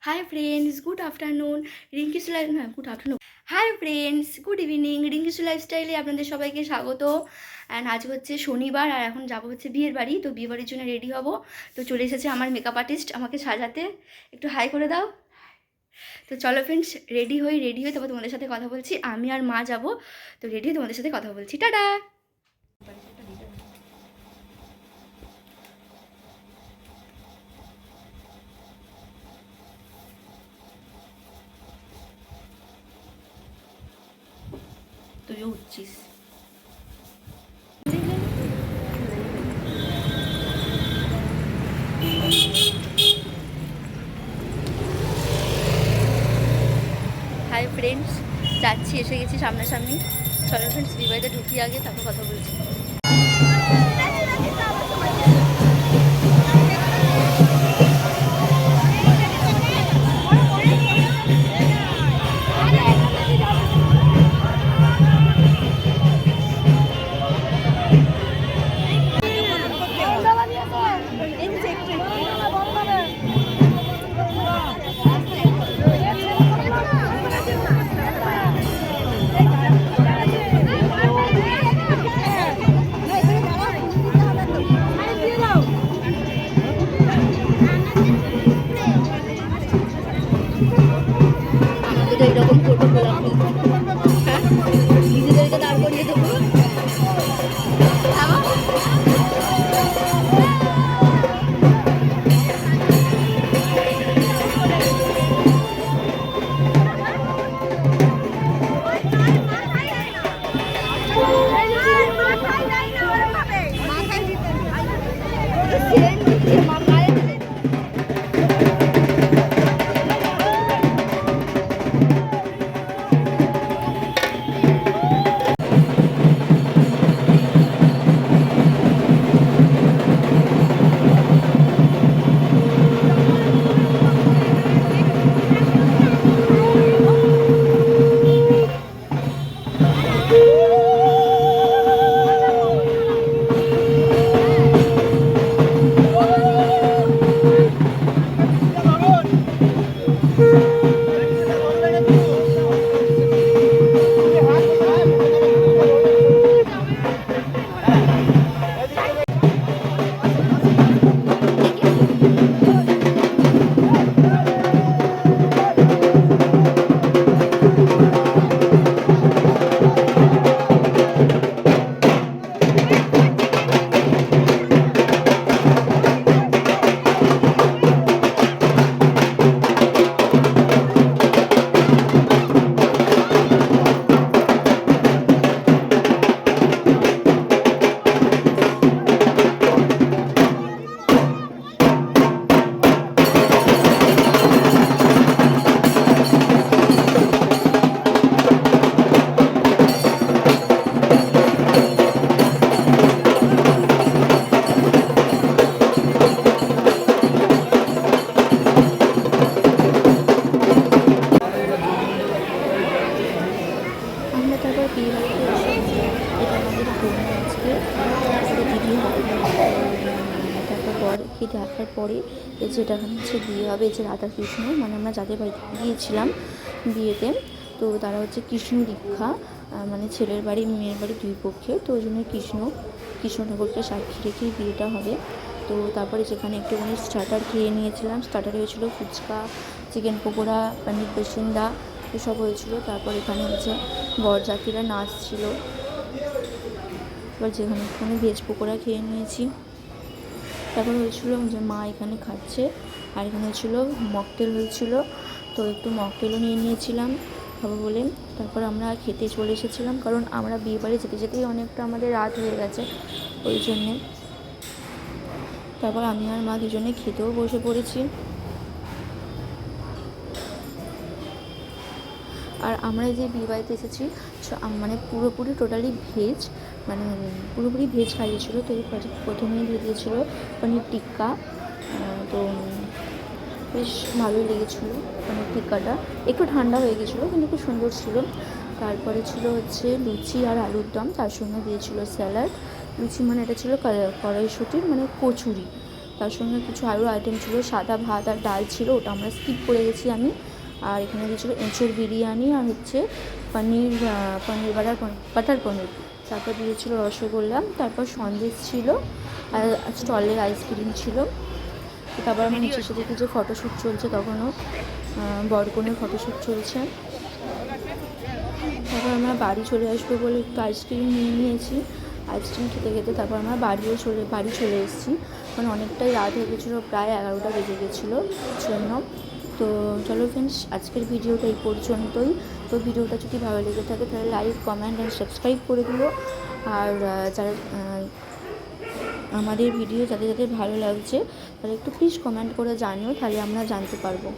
High friends, good afternoon. Rinki's life না, good afternoon. Hi friends, good evening. Rinki's লাইফস্টাইলে আপনাদের সবাইকে স্বাগত। অ্যান্ড আজ হচ্ছে শনিবার, আর এখন যাবো হচ্ছে বিয়ের বাড়ি। তো বিয়ে বাড়ির জন্য রেডি হব। তো চলে এসেছে আমার মেকআপ আর্টিস্ট আমাকে সাজাতে। একটু হাই করে দাও। তো চলো ফ্রেন্ডস, রেডি হই তারপর তোমাদের সাথে কথা বলছি। আমি আর মা যাব। তো রেডি হয়ে তোমাদের সাথে কথা বলছি। টাটা। তুইও উঠছিস। হাই ফ্রেন্ডস, যাচ্ছি, এসে গেছি সামনাসামনি। চলো ফ্রেন্ডস, বিয়ে বাড়িতে ঢুকি আগে, তারপর কথা বলছি। এরকম ফটো গোলাপ নিজেদেরকে দাঁড় করিয়ে দেবো। দেখার পরে যেটা হচ্ছে বিয়ে হবে, যে রাধা কৃষ্ণ, মানে আমরা যাদের বাড়িতে গিয়েছিলাম বিয়েতে, তো তারা হচ্ছে কৃষ্ণ দীক্ষা, মানে ছেলের বাড়ি মেয়ের বাড়ি দুই পক্ষে। তো ওই জন্য কৃষ্ণ ঠাকুরকে সাক্ষী রেখেই বিয়েটা হবে। তো তারপরে সেখানে একটুখানি স্টার্টার খেয়ে নিয়েছিলাম। স্টার্টারে হয়েছিলো ফুচকা, চিকেন পকোড়া, পনির পেসিন্দা, এসব হয়েছিলো। তারপর এখানে হচ্ছে বরযাত্রীরা নাচ ছিল। এবার যেখানে একটুখানি ভেজ পকোড়া খেয়ে নিয়েছি। তারপর হয়েছিলো যে মা এখানে খাচ্ছে, আর এখানে হয়েছিল মকটেল হয়েছিল, তো একটু মকটেলও নিয়ে নিয়েছিলাম খাবো বলে। তারপর আমরা খেতে চলে এসেছিলাম, কারণ আমরা বিয়ে বাড়ি যেতে যেতেই অনেকটা আমাদের রাত হয়ে গেছে, ওই জন্যে। তারপর আমি আর মা দুজনে খেতেও বসে পড়েছি। আর আমরা যে বিয়ে বাড়িতে এসেছি মানে পুরোপুরি টোটালি ভেজ, মানে পুরোপুরি ভেজ খাইয়েছিল। তো এই প্রথমেই দিয়ে দিয়েছিলো পনির টিক্কা, তো বেশ ভালোই লেগেছিলো পনির টিক্কাটা। একটু ঠান্ডা হয়ে গেছিলো কিন্তু খুব সুন্দর ছিল। তারপরে ছিল হচ্ছে লুচি আর আলুর দম, তার সঙ্গে দিয়েছিলো স্যালাড। লুচি মানে এটা ছিল কড়াইশুঁটির মানে কচুরি, তার সঙ্গে কিছু আরও আইটেম ছিল, সাদা ভাত আর ডাল ছিল, ওটা আমরা স্কিপ করে গেছি আমি। আর এখানে দিয়েছিলো এঁচোড় বিরিয়ানি আর হচ্ছে পনির বাটার পনির। তারপর দিয়েছিলো রসগোল্লা, তারপর সন্দেশ ছিল আর স্টলের আইসক্রিম ছিল। তারপর আমার নিচে এসে দেখি যে ফটোশ্যুট চলছে, তখনও বরকনের ফটোশ্যুট চলছে। তারপর আমরা বাড়ি চলে আসবো বলে একটু আইসক্রিম নিয়ে নিয়েছি। আইসক্রিম খেতে খেতে তারপর আমরা বাড়ি চলে এসেছি, মানে অনেকটাই রাত হয়ে গেছিলো, প্রায় 11টা বেজে গেছিলো জন্য। তো চলো ফ্রেন্ডস, আজকের ভিডিওটা এই পর্যন্তই। তো ভিডিওটা যদি ভালো লেগে থাকে তাহলে লাইক, কমেন্ট অ্যান্ড সাবস্ক্রাইব করে দিও। আর যারা আমাদের ভিডিও যাদের যাদের ভালো লাগছে তাহলে একটু প্লিজ কমেন্ট করে জানিও, তাহলে আমরা জানতে পারবো।